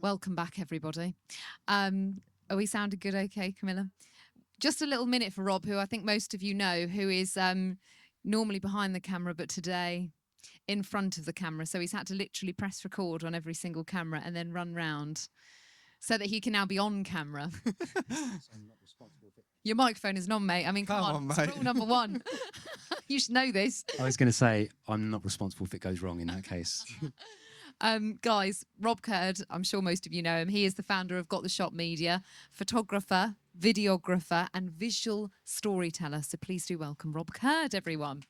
Welcome back, everybody. Are we sounding good okay, Camilla? Just a little minute for Rob, who I think most of you know, who is normally behind the camera, but today in front of the camera. So he's had to literally press record on every single camera and then run round so that he can now be on camera. Your microphone isn't on, mate. I mean, come on, mate. it's rule number one. You should know this. I was going to say, I'm not responsible if it goes wrong in that case. Guys, Rob Curd, I'm sure most of you know him. He is the founder of Got the Shot Media, photographer, videographer, and visual storyteller. So please do welcome Rob Curd, everyone.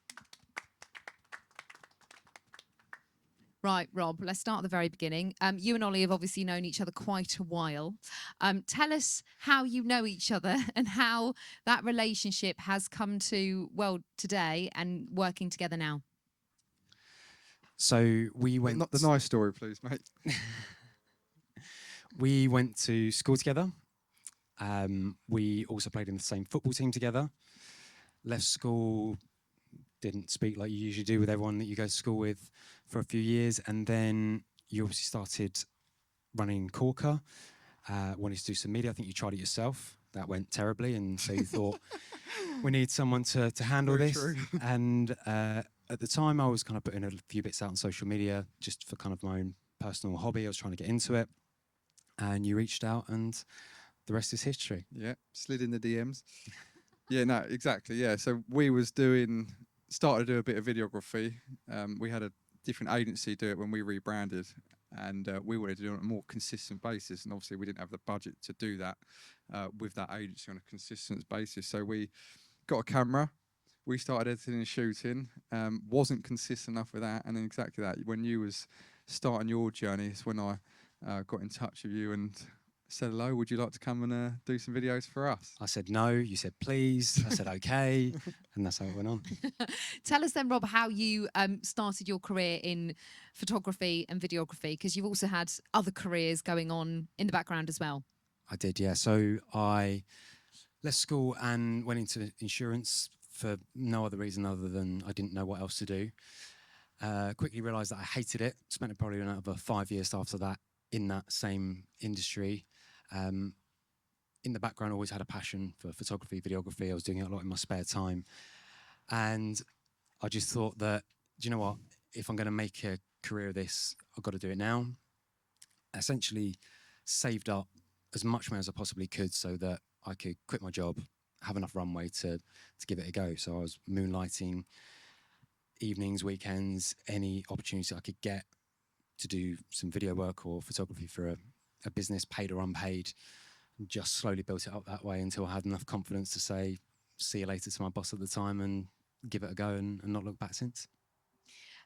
Right, Rob, let's start at the very beginning. You and Ollie have obviously known each other quite a while. Tell us how you know each other and how that relationship has come to, well, today and working together now. So we went... Not the nice story, please, mate. We went to school together. We also played in the same football team together. Left school, didn't speak like you usually do with everyone that you go to school with for a few years. And then you obviously started running Corker, wanted to do some media. I think you tried it yourself. That went terribly. And so you thought, we need someone to handle Very this. true. And at the time, I was kind of putting a few bits out on social media just for kind of my own personal hobby. I was trying to get into it. And you reached out and the rest is history. Yeah, slid in the DMs. Yeah, no, exactly. Yeah, so we was started to do a bit of videography. We had a different agency do it when we rebranded, and we wanted to do it on a more consistent basis. And obviously, we didn't have the budget to do that with that agency on a consistent basis. So we got a camera. We started editing and shooting. Wasn't consistent enough with that, and then exactly that. When you was starting your journey, is when I got in touch with you and said, hello, would you like to come and do some videos for us? I said no, you said please, I said okay, and that's how it went on. Tell us then, Rob, how you started your career in photography and videography, because you've also had other careers going on in the background as well. I did, yeah. So I left school and went into insurance for no other reason other than I didn't know what else to do. Quickly realised that I hated it, spent probably another 5 years after that in that same industry. In the background, I always had a passion for photography, videography. I was doing it a lot in my spare time. And I just thought that, do you know what? If I'm going to make a career of this, I've got to do it now. Essentially saved up as much money as I possibly could so that I could quit my job, have enough runway to give it a go. So I was moonlighting evenings, weekends, any opportunity I could get to do some video work or photography for a business, paid or unpaid. Just slowly built it up that way until I had enough confidence to say, see you later to my boss at the time and give it a go and not look back since.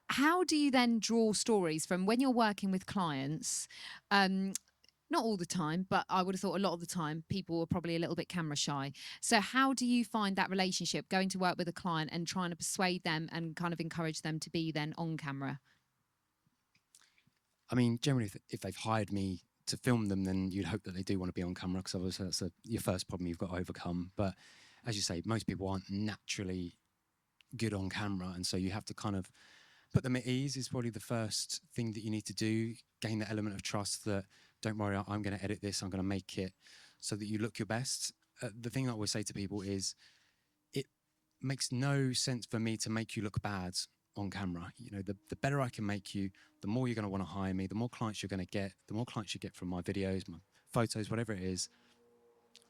How do you then draw stories from when you're working with clients? Not all the time, but I would have thought a lot of the time people are probably a little bit camera shy. So how do you find that relationship going to work with a client and trying to persuade them and kind of encourage them to be then on camera? I mean, generally, if they've hired me to film them, then you'd hope that they do want to be on camera because obviously that's your first problem you've got to overcome. But as you say, most people aren't naturally good on camera, and so you have to kind of put them at ease is probably the first thing that you need to do. Gain the element of trust that, don't worry, I'm going to edit this, I'm going to make it so that you look your best. The thing that I always say to people is it makes no sense for me to make you look bad on camera. You know, the better I can make you, the more you're going to want to hire me, the more clients you're going to get, the more clients you get from my videos, my photos, whatever it is,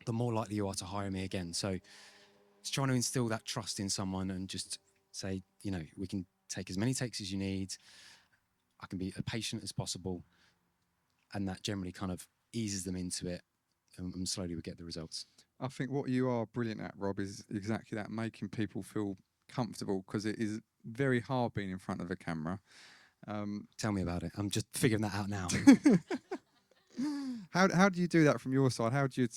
the more likely you are to hire me again. So it's trying to instill that trust in someone and just say, you know, we can take as many takes as you need. I can be as patient as possible. And that generally kind of eases them into it and slowly we get the results. I think what you are brilliant at, Rob, is exactly that, making people feel comfortable, because it is very hard being in front of a camera. Tell me about it. I'm just figuring that out now. How do you do that from your side? How do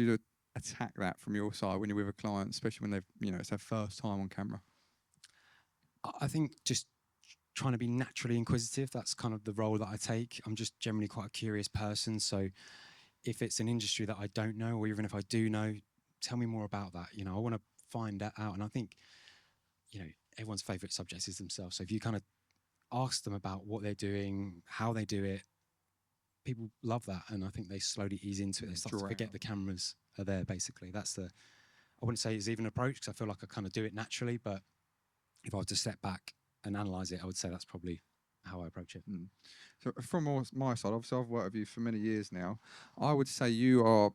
you attack that from your side when you're with a client, especially when it's their first time on camera? I think just trying to be naturally inquisitive. That's kind of the role that I take. I'm just generally quite a curious person. So if it's an industry that I don't know, or even if I do know, tell me more about that. You know, I want to find that out. And I think, you know, everyone's favorite subject is themselves. So if you kind of ask them about what they're doing, how they do it, people love that, and I think they slowly ease into it. They start to Draw forget out. the cameras are there. Basically, that's the. I wouldn't say it's even an approach because I feel like I kind of do it naturally, but if I were to step back and analyze it, I would say that's probably how I approach it. Mm. So from my side, obviously I've worked with you for many years now. I would say you are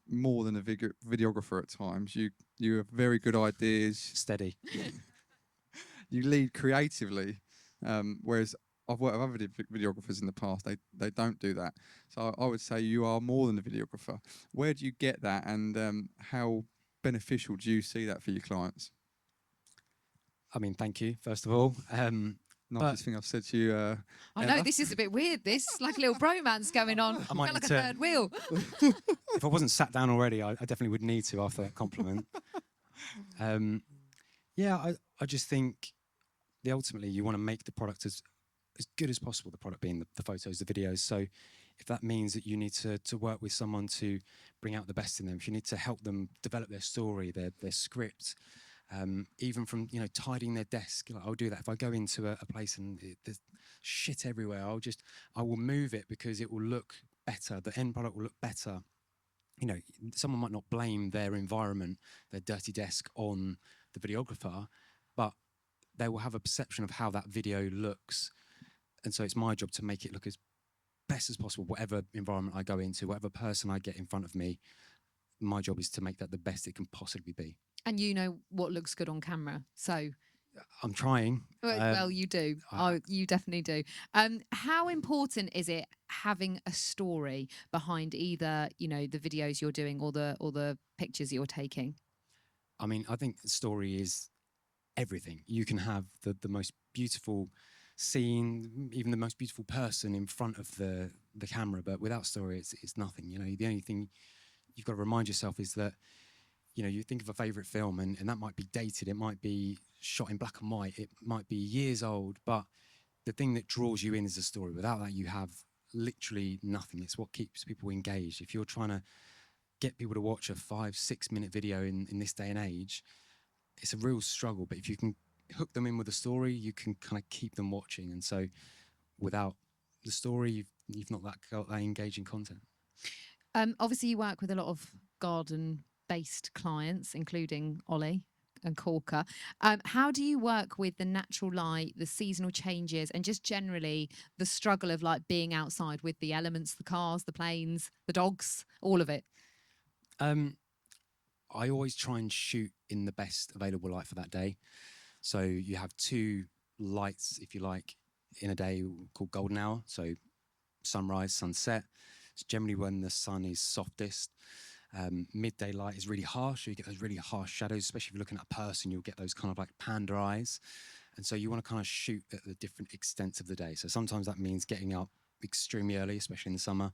more than a videographer at times. You have very good ideas. Steady. You lead creatively, whereas I've worked with other videographers in the past. They don't do that. So I would say you are more than a videographer. Where do you get that, and how beneficial do you see that for your clients? I mean, thank you first of all. Nicest thing I've said to you I know ever. this is a bit weird. This like a little bromance going on. I might Feel like need a to- third wheel. If I wasn't sat down already, I definitely would need to after that compliment. Yeah, I just think ultimately you want to make the product as good as possible, the product being the photos, the videos. So if that means that you need to work with someone to bring out the best in them, if you need to help them develop their story, their script, even from tidying their desk, like I'll do that. If I go into a place and there's shit everywhere, I will move it because it will look better. The end product will look better. Someone might not blame their environment, their dirty desk on the videographer, but they will have a perception of how that video looks. And so it's my job to make it look as best as possible, whatever environment I go into, whatever person I get in front of me. My job is to make that the best it can possibly be. And you know what looks good on camera. So, I'm trying. well, you do. You definitely do. How important is it having a story behind either, the videos you're doing or the pictures you're taking? I mean, I think the story is everything. You can have the most beautiful scene, even the most beautiful person in front of the camera, but without story, it's nothing. The only thing you've got to remind yourself is that you think of a favorite film and that might be dated, it might be shot in black and white, it might be years old, but the thing that draws you in is the story. Without that, you have literally nothing. It's what keeps people engaged. If you're trying to get people to watch a 5-6 minute video in this day and age, it's a real struggle. But if you can hook them in with a story, you can kind of keep them watching. And so without the story, you've not got that engaging content. Obviously, you work with a lot of garden-based clients, including Ollie and Corker. How do you work with the natural light, the seasonal changes, and just generally the struggle of like being outside with the elements, the cars, the planes, the dogs, all of it? I always try and shoot in the best available light for that day. So you have 2 lights, if you like, in a day called golden hour. So sunrise, sunset. It's generally when the sun is softest. Midday light is really harsh. So you get those really harsh shadows, especially if you're looking at a person, you'll get those kind of like panda eyes. And so you want to kind of shoot at the different extents of the day. So sometimes that means getting up extremely early, especially in the summer,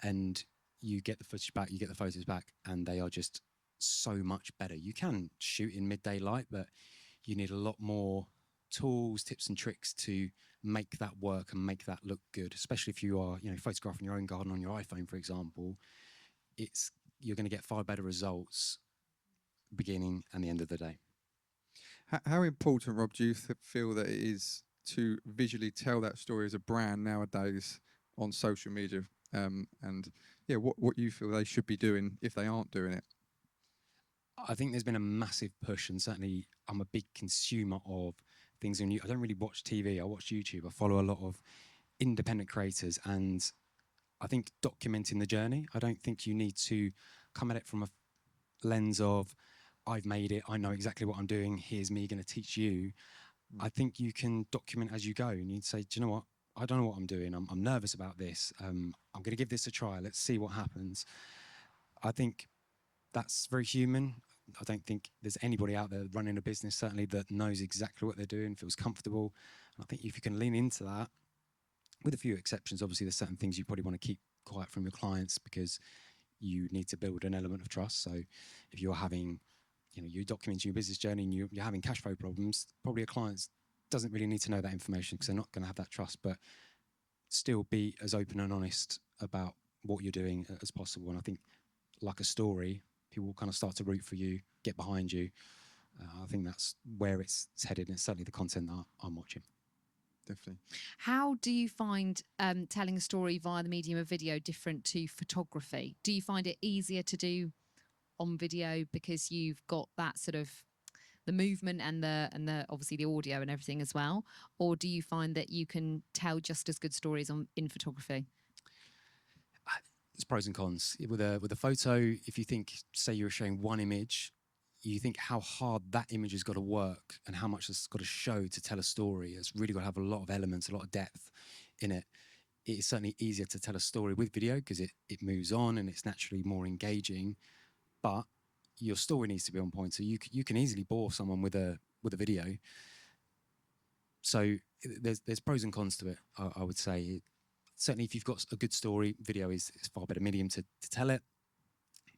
and you get the footage back, you get the photos back, and they are just so much better. You can shoot in midday light, but you need a lot more tools, tips and tricks to make that work and make that look good, especially if you are, photographing your own garden on your iPhone, for example. You're going to get far better results beginning and the end of the day. How important, Rob, do you feel that it is to visually tell that story as a brand nowadays on social media? And yeah, what you feel they should be doing if they aren't doing it? I think there's been a massive push, and certainly I'm a big consumer of things on YouTube. I don't really watch TV, I watch YouTube. I follow a lot of independent creators, and I think documenting the journey, I don't think you need to come at it from a lens of, I've made it, I know exactly what I'm doing, here's me going to teach you. I think you can document as you go, and you'd say, do you know what? I don't know what I'm doing. I'm nervous about this. I'm going to give this a try. Let's see what happens. I think that's very human. I don't think there's anybody out there running a business, certainly, that knows exactly what they're doing, feels comfortable. And I think if you can lean into that, with a few exceptions, obviously there's certain things you probably want to keep quiet from your clients because you need to build an element of trust. So if you're having, you're documenting your business journey and you're having cash flow problems, probably a client doesn't really need to know that information because they're not going to have that trust, but still be as open and honest about what you're doing as possible. And I think, like a story, people will kind of start to root for you, get behind you. I think that's where it's headed, and it's certainly the content that I'm watching. definitely. How do you find telling a story via the medium of video different to photography? Do you find it easier to do on video because you've got that sort of the movement and the obviously the audio and everything as well, or do you find that you can tell just as good stories on in photography? There's pros and cons with a photo. If you think, say, you're showing one image, you think how hard that image has got to work and how much it's got to show to tell a story. It's really got to have a lot of elements, a lot of depth in it. It is certainly easier to tell a story with video because it moves on and it's naturally more engaging, but your story needs to be on point. So you can easily bore someone with a video. So there's pros and cons to it. I would say certainly if you've got a good story, video is far better medium to tell it.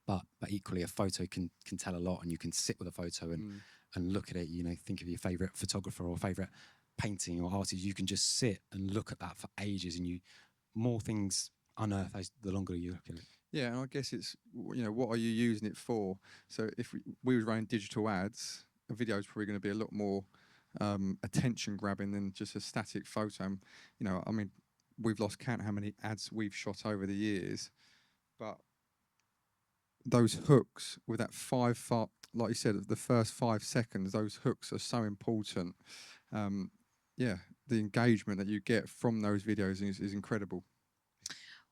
But equally, a photo can tell a lot, and you can sit with a photo and look at it. You know, think of your favourite photographer or favourite painting or artist. You can just sit and look at that for ages, and more things unearth as the longer you look at it. Yeah, and I guess it's, you know, what are you using it for? So if we was running digital ads, a video is probably going to be a lot more attention grabbing than just a static photo. You know, I mean, we've lost count how many ads we've shot over the years, but those hooks with that like you said, the first 5 seconds, those hooks are so important. Yeah, the engagement that you get from those videos is incredible.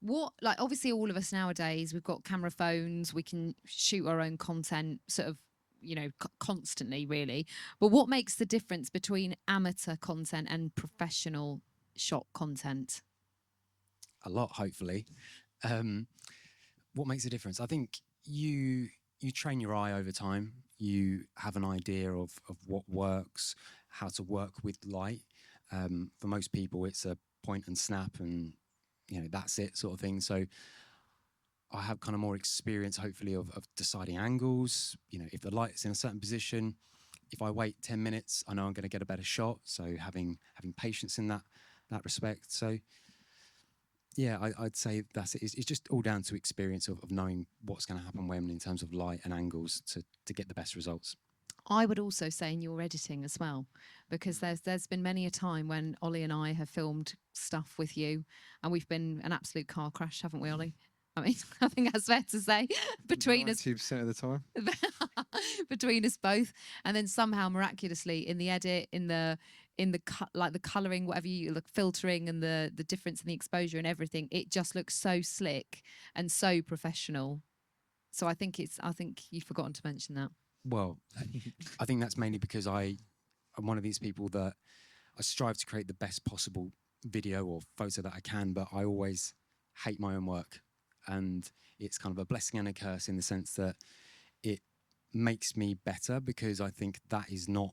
What, like, obviously all of us nowadays, we've got camera phones, we can shoot our own content sort of, you know, constantly really, but what makes the difference between amateur content and professional shot content? A lot, hopefully. What makes a difference? I think you train your eye over time. You have an idea of what works, how to work with light. For most people, it's a point and snap, and you know that's it, sort of thing. So I have kind of more experience, hopefully, of deciding angles. You know, if the light's in a certain position, if I wait 10 minutes, I know I'm going to get a better shot. So having patience in that respect. So yeah, I'd say that's it. It's just all down to experience of knowing what's going to happen when in terms of light and angles to get the best results. I would also say in your editing as well, because there's been many a time when Ollie and I have filmed stuff with you, and we've been an absolute car crash, haven't we, Ollie? I mean, I think that's fair to say between us. 90% of the time. Between us both, and then somehow miraculously in the edit, in the like the coloring, whatever you look, filtering, and the difference in the exposure and everything, it just looks so slick and so professional. So I think you've forgotten to mention that. Well, I think that's mainly because I'm one of these people that I strive to create the best possible video or photo that I can, but I always hate my own work. And it's kind of a blessing and a curse in the sense that it makes me better because I think that is not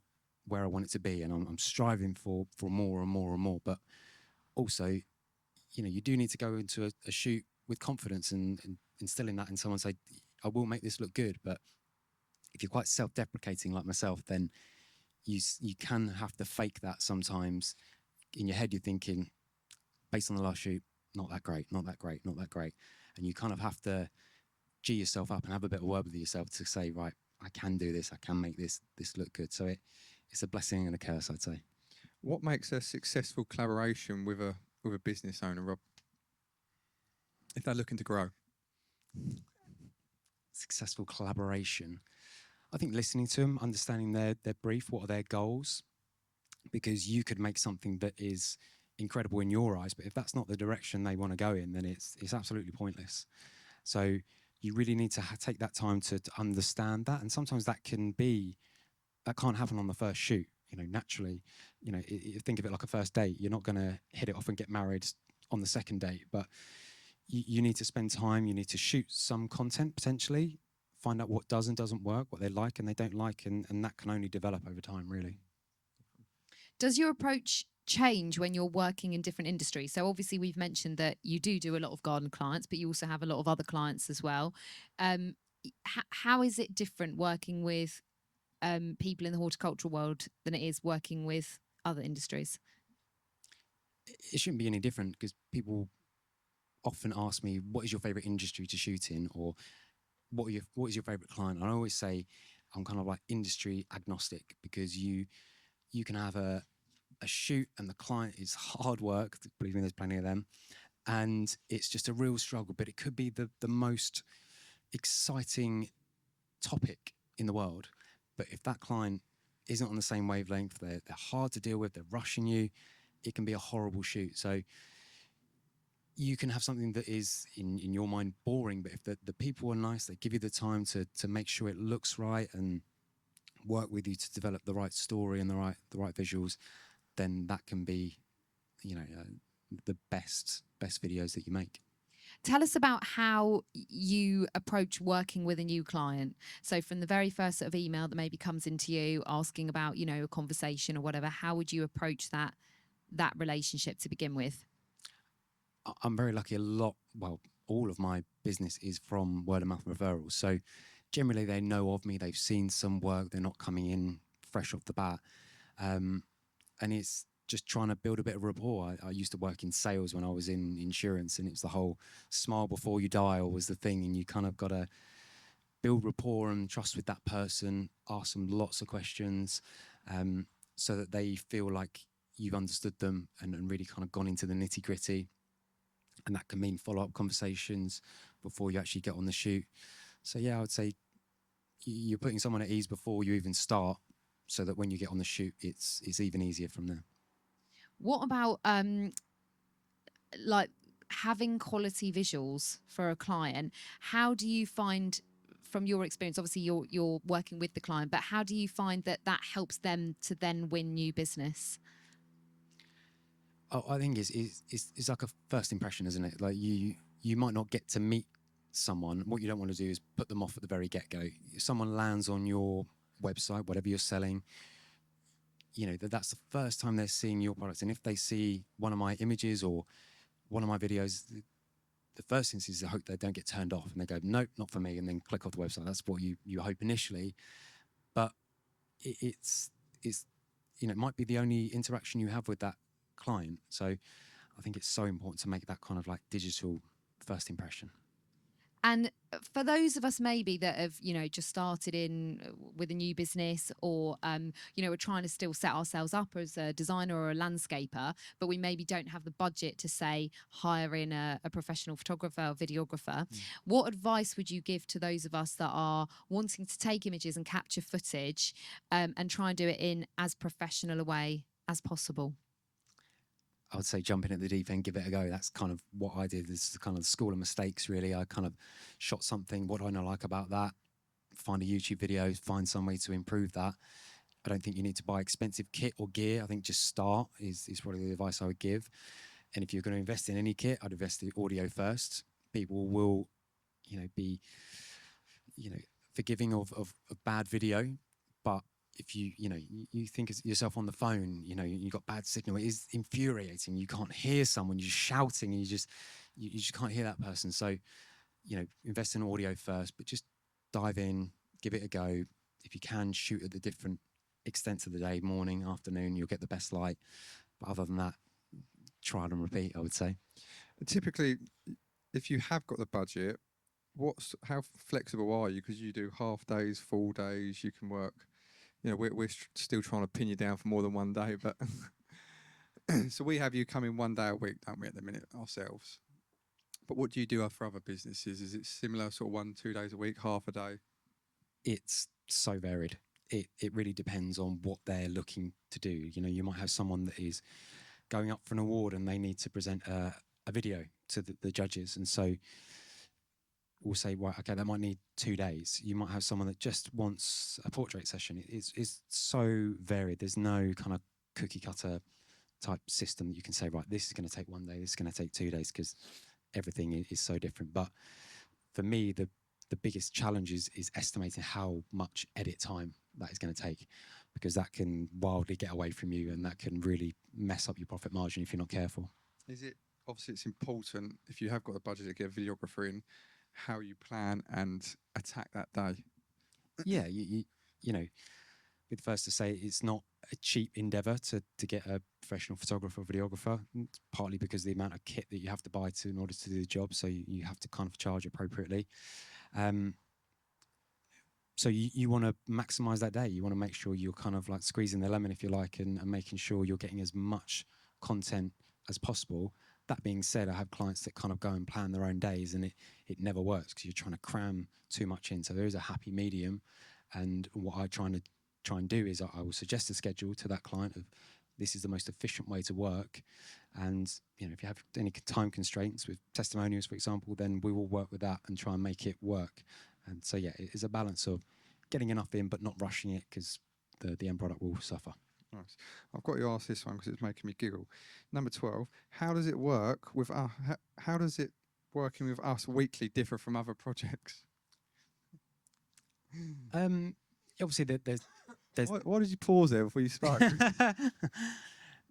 where I want it to be. And I'm striving for more and more and more. But also, you know, you do need to go into a shoot with confidence and instilling that in someone, say, I will make this look good. But if you're quite self-deprecating like myself, then you can have to fake that sometimes. In your head, you're thinking, based on the last shoot, not that great, not that great, not that great. And you kind of have to G yourself up and have a bit of word with yourself to say, right, I can do this, I can make this look good. So it's a blessing and a curse, I'd say. What makes a successful collaboration with a business owner, Rob? If they're looking to grow. Successful collaboration. I think listening to them, understanding their brief, what are their goals, because you could make something that is incredible in your eyes, but if that's not the direction they want to go in, then it's absolutely pointless. So you really need to take that time to understand that, and sometimes that can't happen on the first shoot. You know, naturally, you know, think of it like a first date. You're not going to hit it off and get married on the second date, but you need to spend time. You need to shoot some content potentially, find out what does and doesn't work, what they like and they don't like, and that can only develop over time, really. Does your approach change when you're working in different industries? So obviously we've mentioned that you do a lot of garden clients, but you also have a lot of other clients as well. How is it different working with people in the horticultural world than it is working with other industries? It shouldn't be any different because people often ask me, what is your favorite industry to shoot in, or what is your favorite client? And I always say I'm kind of like industry agnostic, because you can have a a shoot and the client is hard work, believe me, there's plenty of them, and it's just a real struggle, but it could be the most exciting topic in the world. But if that client isn't on the same wavelength, they're hard to deal with, they're rushing you, it can be a horrible shoot. So you can have something that is in your mind boring, but if the people are nice, they give you the time to make sure it looks right and work with you to develop the right story and the right visuals, then that can be, the best videos that you make. Tell us about how you approach working with a new client. So from the very first sort of email that maybe comes into you asking about, a conversation or whatever, how would you approach that relationship to begin with? I'm very lucky. All of my business is from word of mouth referrals. So generally they know of me, they've seen some work, they're not coming in fresh off the bat. And it's just trying to build a bit of rapport. I used to work in sales when I was in insurance, and it was the whole smile before you dial was the thing. And you kind of got to build rapport and trust with that person, ask them lots of questions, so that they feel like you've understood them and really kind of gone into the nitty gritty. And that can mean follow-up conversations before you actually get on the shoot. So yeah, I would say you're putting someone at ease before you even start, so that when you get on the shoot, it's even easier from there. What about like having quality visuals for a client? How do you find, from your experience, obviously you're working with the client, but how do you find that helps them to then win new business? Oh, I think it's like a first impression, isn't it? Like you might not get to meet someone. What you don't want to do is put them off at the very get-go. If someone lands on your website, whatever you're selling, that's the first time they're seeing your product. And if they see one of my images or one of my videos, the first instance is I hope they don't get turned off and they go, nope, not for me, and then click off the website. That's what you hope initially. But it's it might be the only interaction you have with that client. So I think it's so important to make that kind of like digital first impression. And for those of us maybe that have, just started in with a new business, or, we're trying to still set ourselves up as a designer or a landscaper, but we maybe don't have the budget to, say, hire in a professional photographer or videographer, what advice would you give to those of us that are wanting to take images and capture footage, and try and do it in as professional a way as possible? I would say jump in at the deep end, give it a go. That's kind of what I did. This is kind of the school of mistakes, really. I kind of shot something. What do I not like about that? Find a YouTube video, find some way to improve that. I don't think you need to buy expensive kit or gear. I think just start is probably the advice I would give. And if you're going to invest in any kit, I'd invest in audio first. People will, be, forgiving of bad video, but if you think of yourself on the phone, you've got bad signal, it is infuriating. You can't hear someone, you're shouting, and you just can't hear that person. So, invest in audio first, but just dive in, give it a go. If you can, shoot at the different extents of the day, morning, afternoon, you'll get the best light. But other than that, trial and repeat, I would say. Typically, if you have got the budget, how flexible are you? Because you do half days, full days, you can work. We're still trying to pin you down for more than one day, but so we have you come in one day a week, don't we, at the minute ourselves? But what do you do for other businesses? Is it similar, sort of 1-2 days a week, half a day? It's so varied. It really depends on what they're looking to do. You might have someone that is going up for an award and they need to present a video to the judges, and so we'll say, right, okay, that might need 2 days. You might have someone that just wants a portrait session. It's so varied. There's no kind of cookie cutter type system that you can say, right, this is going to take 1 day, this is going to take 2 days, because everything is so different. But for me, the biggest challenge is estimating how much edit time that is going to take, because that can wildly get away from you and that can really mess up your profit margin if you're not careful. Obviously it's important, if you have got the budget to get a videographer in, how you plan and attack that day. Yeah, you know, be the first to say it's not a cheap endeavour to get a professional photographer or videographer, partly because of the amount of kit that you have to buy in order to do the job, so you have to kind of charge appropriately. so you want to maximize that day. You want to make sure you're kind of like squeezing the lemon, if you like, and making sure you're getting as much content as possible. That being said, I have clients that kind of go and plan their own days, and it never works because you're trying to cram too much in. So there is a happy medium, and what I try and do is I will suggest a schedule to that client of this is the most efficient way to work. And if you have any time constraints with testimonials, for example, then we will work with that and try and make it work. And so yeah, it is a balance of getting enough in but not rushing it, because the end product will suffer. Nice. I've got to ask this one because it's making me giggle. Number 12. How does it work with how does it working with us weekly differ from other projects? Obviously, there's Why did you pause there before you spoke?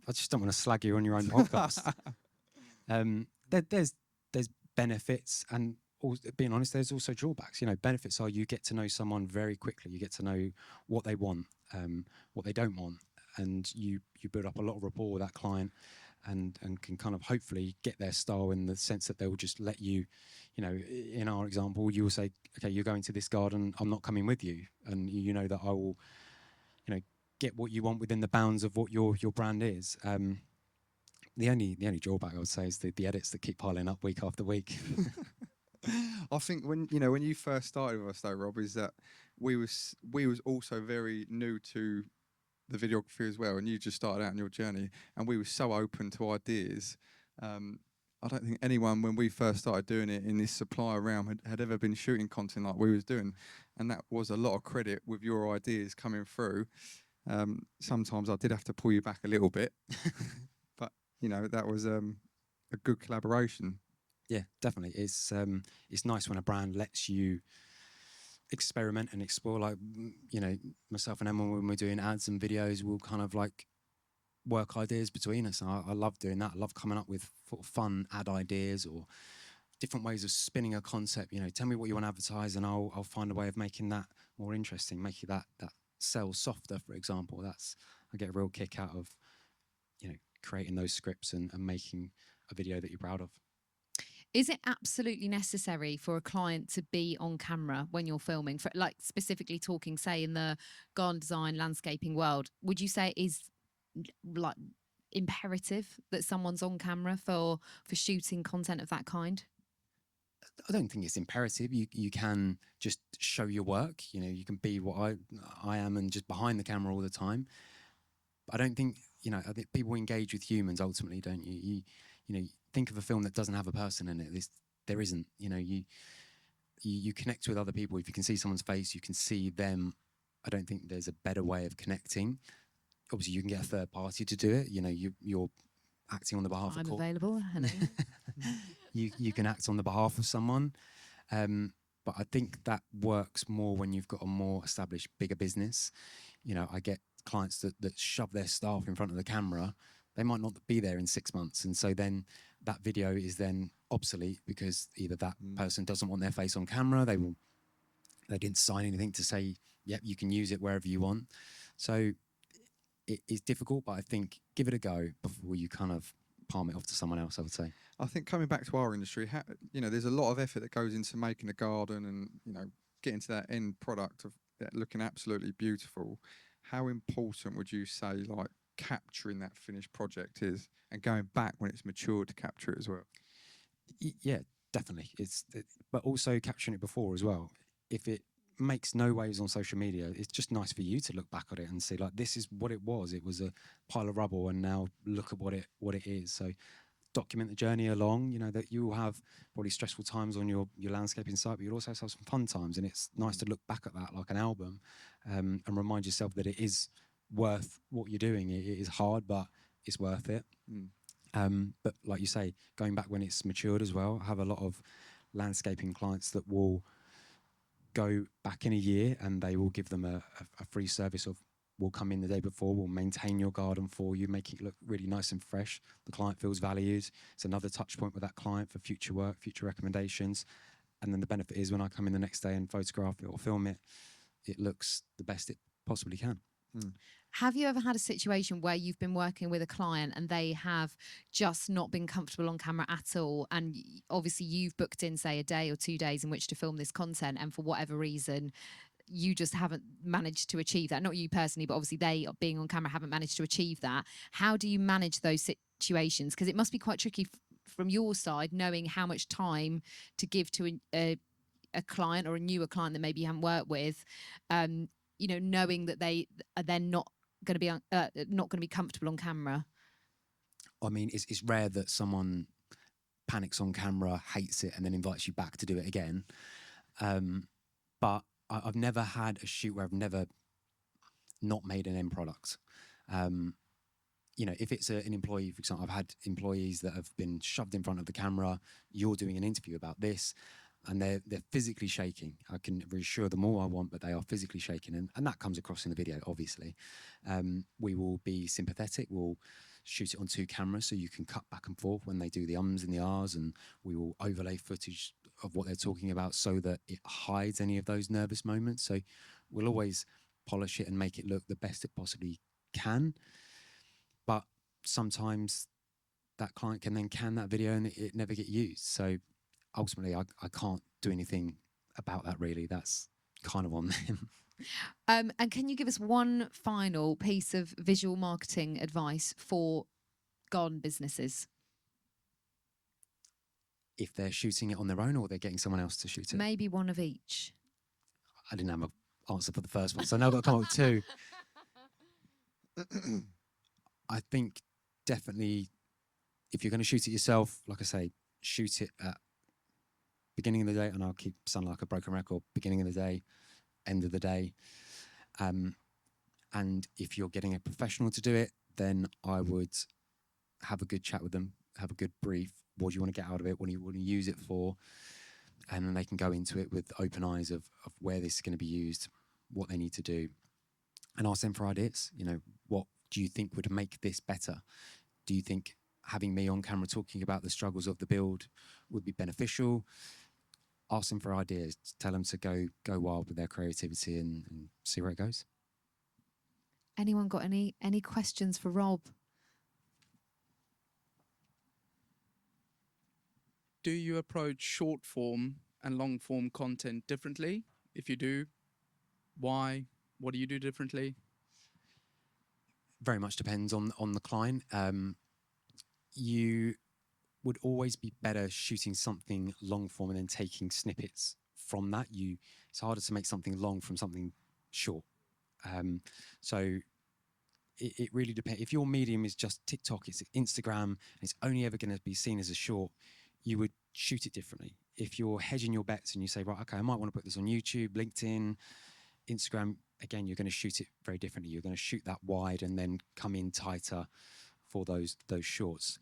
I just don't want to slag you on your own podcast. There's benefits, and being honest, there's also drawbacks. Benefits are you get to know someone very quickly. You get to know what they want, what they don't want, and you build up a lot of rapport with that client, and can kind of hopefully get their style in the sense that they will just let you. In our example, you will say, okay, you're going to this garden, I'm not coming with you, and you know that I will, get what you want within the bounds of what your brand is. The only drawback I would say is the edits that keep piling up week after week. I think when you first started with us though, Rob, is that we was also very new to the videography as well, and you just started out on your journey, and we were so open to ideas. I don't think anyone, when we first started doing it in this supplier realm, had ever been shooting content like we was doing, and that was a lot of credit with your ideas coming through. Sometimes I did have to pull you back a little bit, but that was a good collaboration. Yeah, definitely. It's nice when a brand lets you experiment and explore. Like myself and Emma, when we're doing ads and videos, we'll kind of like work ideas between us. And I love doing that. I love coming up with fun ad ideas or different ways of spinning a concept. Tell me what you want to advertise, and I'll find a way of making that more interesting, making that sell softer, for example. I get a real kick out of creating those scripts and making a video that you're proud of. Is it absolutely necessary for a client to be on camera when you're filming? For like specifically talking, say, in the garden design, landscaping world, would you say it is like imperative that someone's on camera for shooting content of that kind? I don't think it's imperative. You can just show your work. You can be what I am and just behind the camera all the time. But I don't think I think people engage with humans ultimately, don't you? You think of a film that doesn't have a person in it. There isn't. You connect with other people. If you can see someone's face, you can see them. I don't think there's a better way of connecting. Obviously, you can get a third party to do it. You're acting on the behalf I'm of available. Hello. you can act on the behalf of someone, but I think that works more when you've got a more established, bigger business. I get clients that shove their staff in front of the camera. They might not be there in 6 months, and so then that video is then obsolete because either that person doesn't want their face on camera, they didn't sign anything to say, yep, you can use it wherever you want. So it is difficult, but I think give it a go before you kind of palm it off to someone else, I would say. I think coming back to our industry, there's a lot of effort that goes into making a garden and getting to that end product of it looking absolutely beautiful. How important would you say like capturing that finished project is, and going back when it's matured to capture it as well? Yeah, definitely. But also capturing it before as well. If it makes no waves on social media, it's just nice for you to look back at it and see like this is what it was. It was a pile of rubble, and now look at what it is. So document the journey along. That you will have probably stressful times on your landscaping site, but you'll also have some fun times, and it's nice to look back at that like an album, and remind yourself that it is worth what you're doing. It is hard, but it's worth it. But like you say, going back when it's matured as well. I have a lot of landscaping clients that will go back in a year, and they will give them a free service of, we'll come in the day before, we'll maintain your garden for you, make it look really nice and fresh. The client feels valued. It's another touch point with that client for future work, future recommendations. And then the benefit is when I come in the next day and photograph it or film it, it looks the best it possibly can. Have you ever had a situation where you've been working with a client and they have just not been comfortable on camera at all? And obviously you've booked in, say, a day or 2 days in which to film this content, and for whatever reason, you just haven't managed to achieve that. Not you personally, but obviously they, being on camera, haven't managed to achieve that. How do you manage those situations? Because it must be quite tricky from your side, knowing how much time to give to a client or a newer client that maybe you haven't worked with, you know, knowing that they are then not going to be not going to be comfortable on camera. I mean, it's rare that someone panics on camera, hates it, and then invites you back to do it again. But I've never had a shoot where I've never not made an end product. You know, if it's an employee, for example, I've had employees that have been shoved in front of the camera. You're doing an interview about this, and they're physically shaking. I can reassure them all I want, but they are physically shaking, and that comes across in the video, obviously. We will be sympathetic. We'll shoot it on 2 cameras so you can cut back and forth when they do the ums and the ahs, and we will overlay footage of what they're talking about so that it hides any of those nervous moments. So we'll always polish it and make it look the best it possibly can. But sometimes that client can then can that video and it never get used. So ultimately, I can't do anything about that, really. That's kind of on them. And can you give us one final piece of visual marketing advice for garden businesses? If they're shooting it on their own or they're getting someone else to shoot it. Maybe one of each. I didn't have an answer for the first one, so now I've got to come up with 2. I think definitely if you're going to shoot it yourself, like I say, shoot it at beginning of the day, and I'll keep sounding like a broken record, beginning of the day, end of the day. And if you're getting a professional to do it, then I would have a good chat with them, have a good brief. What do you want to get out of it? What do you want to use it for? And then they can go into it with open eyes of where this is going to be used, what they need to do, and ask them for ideas. You know, what do you think would make this better? Do you think having me on camera talking about the struggles of the build would be beneficial? Ask them for ideas. Tell them to go wild with their creativity and see where it goes. Anyone got any questions for Rob? Do you approach short form and long form content differently? If you do, why? What do you do differently? Very much depends on the client. You would always be better shooting something long form and then taking snippets from that. It's harder to make something long from something short. So it really depends. If your medium is just TikTok, it's Instagram, it's only ever going to be seen as a short, you would shoot it differently. If you're hedging your bets and you say, right, okay, I might want to put this on YouTube, LinkedIn, Instagram, again, you're going to shoot it very differently. You're going to shoot that wide and then come in tighter for those shorts.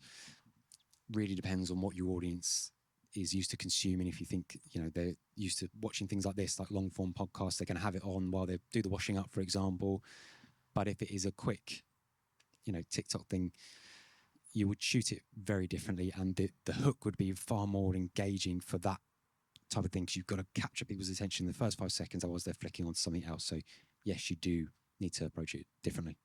Really depends on what your audience is used to consuming. If you think, you know, they're used to watching things like this, like long form podcasts, they're going to have it on while they do the washing up, for example. But if it is a quick, you know, TikTok thing, you would shoot it very differently, and the hook would be far more engaging for that type of thing, because you've got to capture people's attention in the first 5 seconds, otherwise they're flicking on something else. So yes, you do need to approach it differently.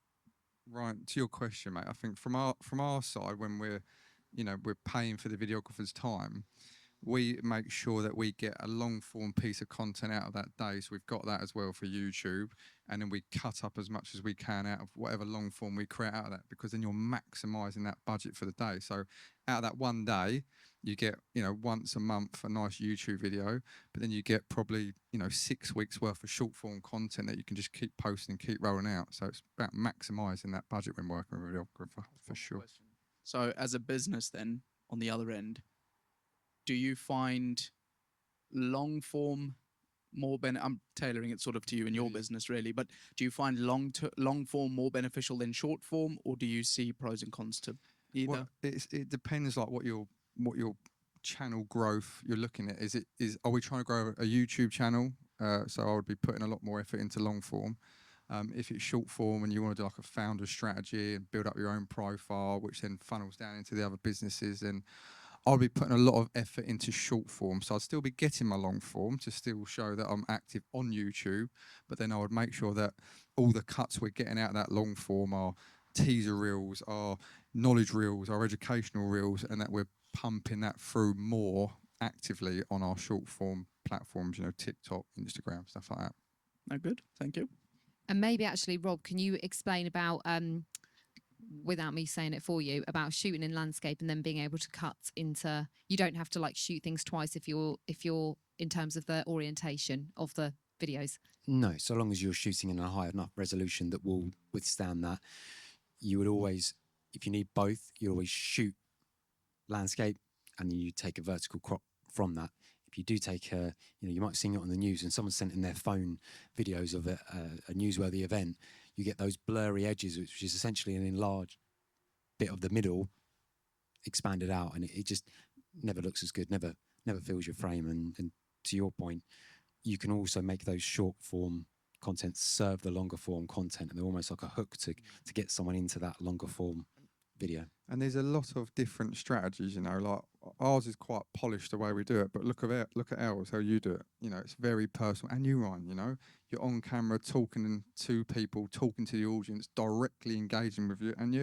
Right, to your question, mate, I think from our side, when we're paying for the videographer's time, we make sure that we get a long form piece of content out of that day. So we've got that as well for YouTube, and then we cut up as much as we can out of whatever long form we create out of that, because then you're maximizing that budget for the day. So out of that one day, you get, you know, once a month a nice YouTube video, but then you get probably, you know, 6 weeks worth of short form content that you can just keep posting, keep rolling out. So it's about maximizing that budget when working with a videographer, for sure. So as a business then, on the other end, do you find long form more I'm tailoring it sort of to you and your business really, but do you find long form more beneficial than short form, or do you see pros and cons to either? Well, it depends, like what your channel growth you're looking at. Are we trying to grow a YouTube channel? So I would be putting a lot more effort into long form. If it's short form and you want to do like a founder strategy and build up your own profile, which then funnels down into the other businesses, then I'll be putting a lot of effort into short form. So I'd still be getting my long form to still show that I'm active on YouTube, but then I would make sure that all the cuts we're getting out of that long form are teaser reels, are knowledge reels, are educational reels, and that we're pumping that through more actively on our short form platforms, you know, TikTok, Instagram, stuff like that. No, good. Thank you. And maybe actually, Rob, can you explain about, without me saying it for you, about shooting in landscape and then being able to cut into, you don't have to like shoot things twice if you're in terms of the orientation of the videos. No, so long as you're shooting in a high enough resolution that will withstand that, you would always, if you need both, you always shoot landscape and then you take a vertical crop from that. If you do take a, you might have seen it on the news and someone sent in their phone videos of a newsworthy event, you get those blurry edges, which is essentially an enlarged bit of the middle expanded out, and it just never looks as good, never fills your frame. And to your point, you can also make those short form content serve the longer form content, and they're almost like a hook to get someone into that longer form video. And there's a lot of different strategies, like ours is quite polished the way we do it, but look at ours, how you do it. It's very personal. And you, Ryan, you're on camera talking to people, talking to the audience, directly engaging with you. And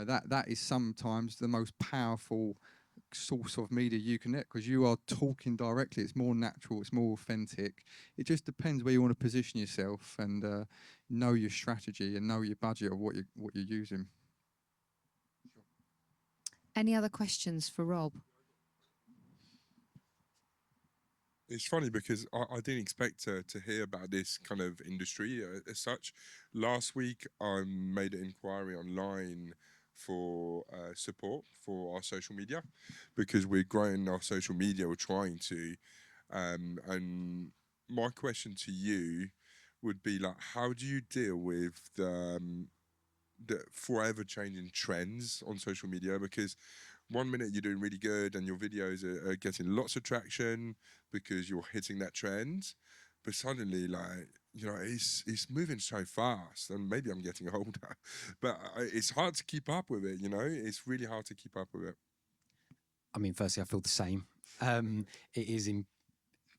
that is sometimes the most powerful source of media you can get, because you are talking directly. It's more natural, it's more authentic. It just depends where you want to position yourself and know your strategy and know your budget of what you're using. Any other questions for Rob? It's funny because I didn't expect to hear about this kind of industry as such. Last week, I made an inquiry online for support for our social media, because we're growing our social media, we're trying to. And my question to you would be like, how do you deal with the forever changing trends on social media? Because one minute you're doing really good and your videos are getting lots of traction because you're hitting that trend, but suddenly, like, it's moving so fast, and maybe I'm getting older, but it's hard to keep up with it. It's really hard to keep up with it. I mean, firstly, I feel the same. It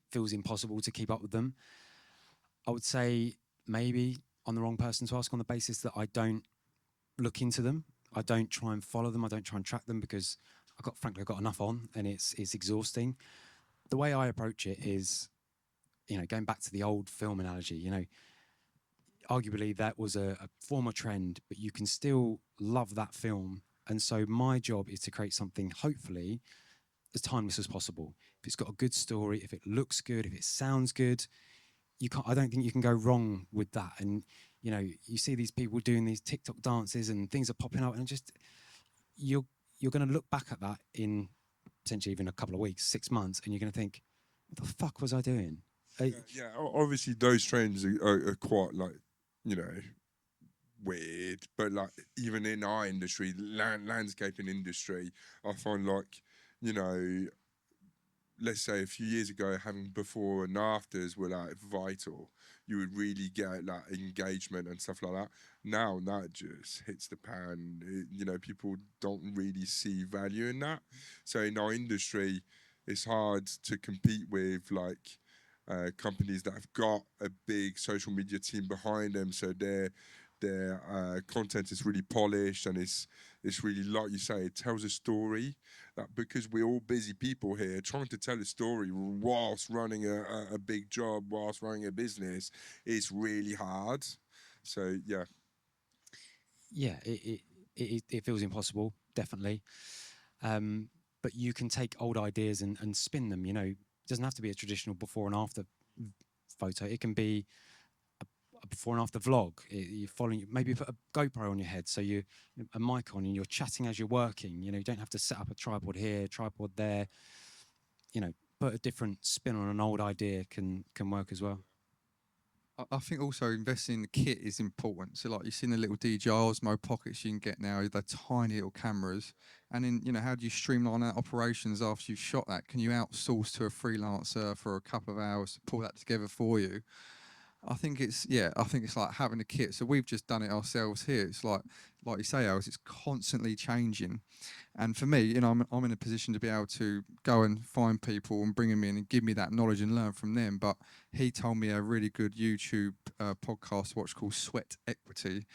feels impossible to keep up with them. I would say maybe I'm the wrong person to ask, on the basis that I don't look into them. I don't try and follow them. I don't try and track them, because frankly, I've got enough on, and it's exhausting. The way I approach it is, going back to the old film analogy, arguably that was a former trend, but you can still love that film. And so my job is to create something, hopefully, as timeless as possible. If it's got a good story, if it looks good, if it sounds good, I don't think you can go wrong with that. And, you see these people doing these TikTok dances and things are popping up, and just, you're going to look back at that in potentially even a couple of weeks, 6 months, and you're going to think, what the fuck was I doing? Obviously those trends are quite, like, weird, but like, even in our industry, landscaping industry, I find, like, let's say a few years ago, having before and afters were like vital. You would really get like engagement and stuff like that. Now that just hits the pan. People don't really see value in that. So in our industry, it's hard to compete with like companies that have got a big social media team behind them. So their content is really polished, and it's really, like you say, it tells a story. That, because we're all busy people here trying to tell a story whilst running a big job, whilst running a business, it's really hard. So yeah, it feels impossible, definitely. But you can take old ideas and spin them. It doesn't have to be a traditional before and after photo. It can be a before and after vlog. You're following, maybe you put a GoPro on your head, so you a mic on, and you're chatting as you're working. You don't have to set up a tripod here, tripod there. Put a different spin on an old idea can work as well. I think also investing in the kit is important. So like, you've seen the little DJI Osmo pockets you can get now, they're tiny little cameras. And then, how do you streamline out operations after you've shot that? Can you outsource to a freelancer for a couple of hours to pull that together for you? I think it's like having a kit. So we've just done it ourselves here. It's like you say, Alice, it's constantly changing. And for me, I'm in a position to be able to go and find people and bring them in and give me that knowledge and learn from them. But he told me a really good YouTube podcast to watch called Sweat Equity,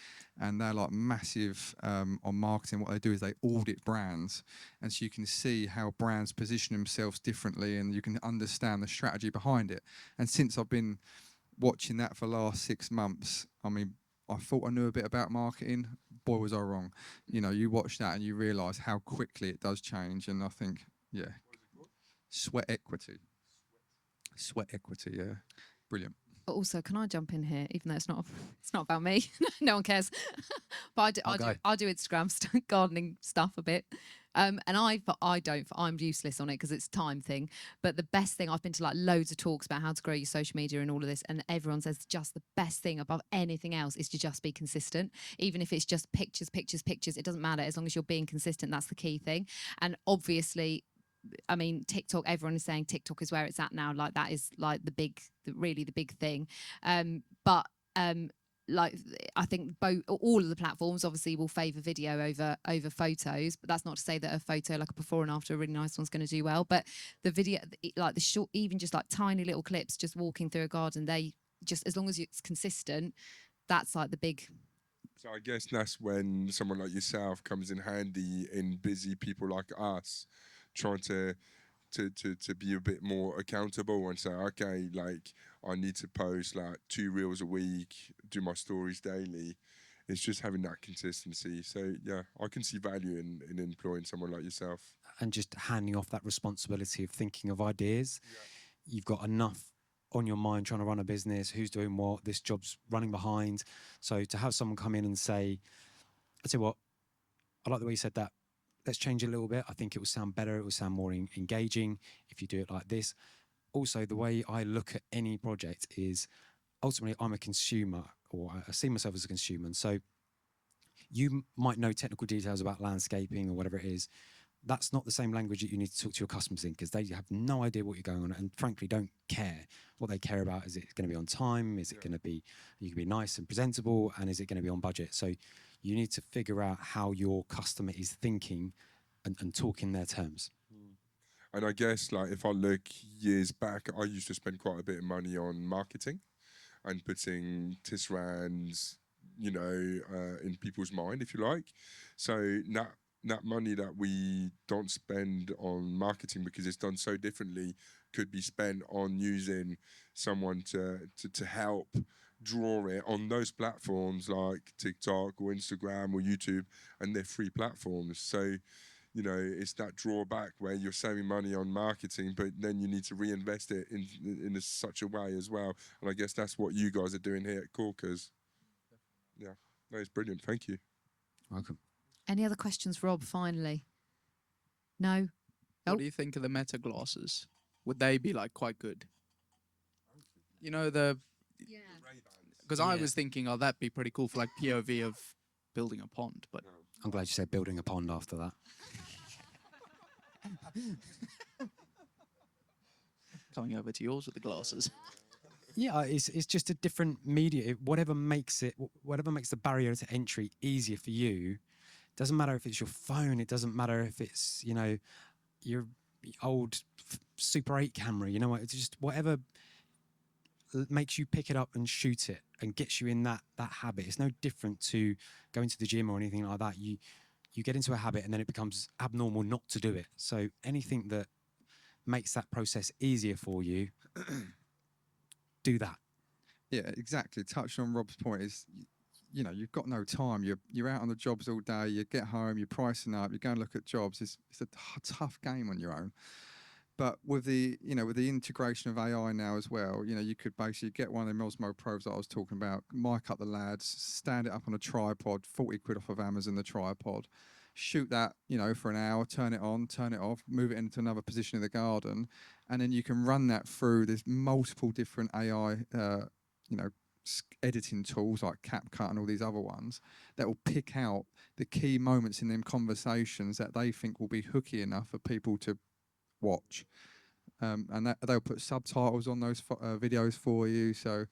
and they're like massive on marketing. What they do is they audit brands, and so you can see how brands position themselves differently, and you can understand the strategy behind it. And since I've been watching that for the last 6 months, I mean, I thought I knew a bit about marketing. Boy, was I wrong. You know, you watch that and you realise how quickly it does change. And I think, yeah, sweat equity. Sweat equity, yeah. Brilliant. But also, can I jump in here? Even though it's not about me. No one cares. But I do Instagram gardening stuff a bit. And I'm useless on it because it's a time thing. But the best thing, I've been to like loads of talks about how to grow your social media and all of this, and everyone says just the best thing above anything else is to just be consistent. Even if it's just pictures, it doesn't matter as long as you're being consistent. That's the key thing. And obviously, I mean, TikTok, everyone is saying TikTok is where it's at now. Like that is like really the big thing. But like I think all of the platforms obviously will favour video over photos, but that's not to say that a photo like a before and after a really nice one's going to do well. But the video, like the short, even just like tiny little clips, just walking through a garden, they just, as long as it's consistent, that's like the big. So I guess that's when someone like yourself comes in handy in busy people like us, trying to be a bit more accountable and say, okay, like I need to post like 2 reels a week, do my stories daily. It's just having that consistency. So yeah, I can see value in employing someone like yourself. And just handing off that responsibility of thinking of ideas. You've got enough on your mind trying to run a business, who's doing what, this job's running behind. So to have someone come in and say, I tell you what, I like the way you said that. Let's change it a little bit. I think it will sound better. It will sound more engaging if you do it like this. Also, the way I look at any project is ultimately I'm a consumer, or I see myself as a consumer. And so you might know technical details about landscaping or whatever it is. That's not the same language that you need to talk to your customers in, because they have no idea what you're going on and frankly don't care. What they care about is, it going to be on time? Is it going to be, you can be nice and presentable, and is it going to be on budget? So you need to figure out how your customer is thinking and talk in their terms. And I guess like if I look years back, I used to spend quite a bit of money on marketing and putting tisserands, in people's mind, if you like. So that money that we don't spend on marketing because it's done so differently could be spent on using someone to help draw it on those platforms like TikTok or Instagram or YouTube, and they're free platforms. So it's that drawback where you're saving money on marketing, but then you need to reinvest it in such a way as well. And I guess that's what you guys are doing here at Corkers. Yeah, that is brilliant. Thank you. Welcome. Any other questions, Rob? Finally, no. What do you think of the Meta glasses? Would they be like quite good? Yeah. Because I was thinking, oh, that'd be pretty cool for like POV of building a pond. But I'm glad you said building a pond after that. coming over to yours with the glasses. Yeah, it's just a different media. Whatever makes the barrier to entry easier for you. Doesn't matter if it's your phone. It doesn't matter if it's your old Super 8 camera. You know what? It's just whatever makes you pick it up and shoot it and gets you in that habit. It's no different to going to the gym or anything like that. You get into a habit and then it becomes abnormal not to do it. So anything that makes that process easier for you, do that. Yeah, exactly. Touching on Rob's point is, you've got no time. You're out on the jobs all day. You get home, you're pricing up, you go and look at jobs. It's a tough game on your own. But with the integration of AI now as well, you could basically get one of the Osmo Pros that I was talking about, mic up the lads, stand it up on a tripod, 40 quid off of Amazon, the tripod, shoot that, for an hour, turn it on, turn it off, move it into another position in the garden, and then you can run that through. There's multiple different AI, editing tools like CapCut and all these other ones that will pick out the key moments in them conversations that they think will be hooky enough for people to watch, and that they'll put subtitles on those videos for you. So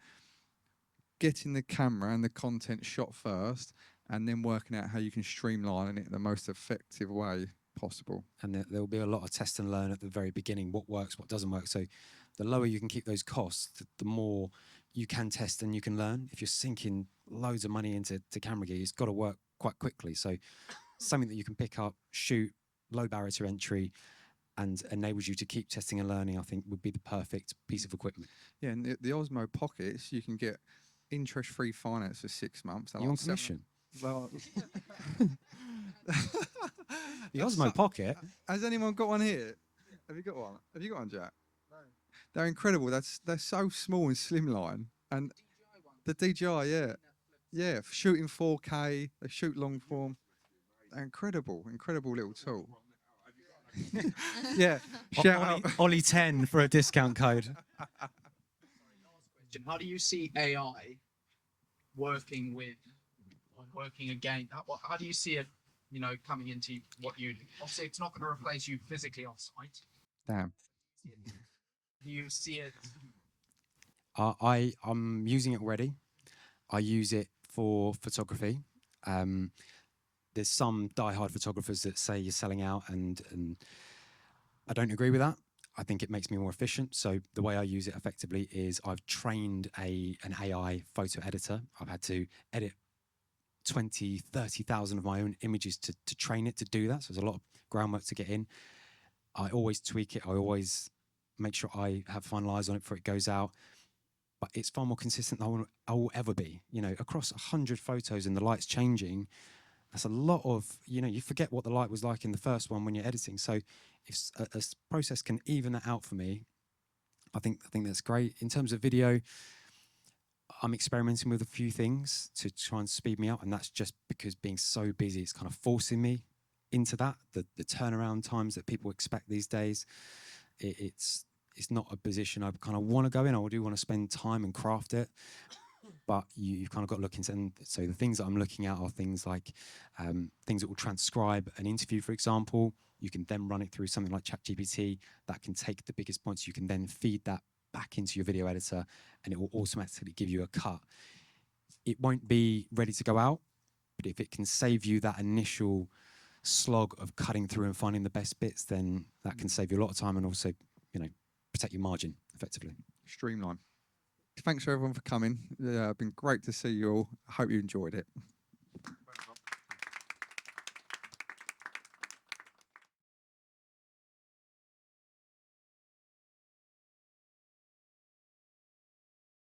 getting the camera and the content shot first, and then working out how you can streamline it in the most effective way possible. And there'll be a lot of test and learn at the very beginning, what works, what doesn't work. So the lower you can keep those costs, the more you can test and you can learn. If you're sinking loads of money into camera gear, it's got to work quite quickly. So something that you can pick up, shoot, low barrier to entry, and enables you to keep testing and learning, I think would be the perfect piece of equipment. Yeah, and the Osmo Pockets, you can get interest-free finance for 6 months. They're You on like seven- commission? well, The Osmo Pocket. has anyone got one here? Have you got one? Have you got one, Jack? No. They're incredible. They're so small and slimline. And the DJI, yeah, for shooting 4K, they shoot long form. They're incredible little tool. Yeah, shout out. Ollie 10 for a discount code. How do you see AI working again? How do you see it, coming into what you do? Obviously, it's not going to replace you physically on site. Damn. Do you see it? I'm using it already. I use it for photography. There's some die-hard photographers that say you're selling out, and I don't agree with that. I think it makes me more efficient. So the way I use it effectively is I've trained an AI photo editor. I've had to edit 20, 30,000 of my own images to train it to do that. So there's a lot of groundwork to get in. I always tweak it. I always make sure I have final eyes on it before it goes out. But it's far more consistent than I will ever be. Across 100 photos and the light's changing, that's a lot of, you forget what the light was like in the first one when you're editing. So if a process can even that out for me, I think that's great. In terms of video, I'm experimenting with a few things to try and speed me up, and that's just because being so busy, it's kind of forcing me into that. The turnaround times that people expect these days, it's not a position I kind of want to go in. I do want to spend time and craft it, but you've kind of got to look into. And so the things that I'm looking at are things like things that will transcribe an interview, for example. You can then run it through something like ChatGPT that can take the biggest points. You can then feed that back into your video editor, and it will automatically give you a cut. It won't be ready to go out, but if it can save you that initial slog of cutting through and finding the best bits, then that can save you a lot of time and also, protect your margin effectively. Streamline. Thanks for everyone for coming. Yeah, it's been great to see you all. I hope you enjoyed it.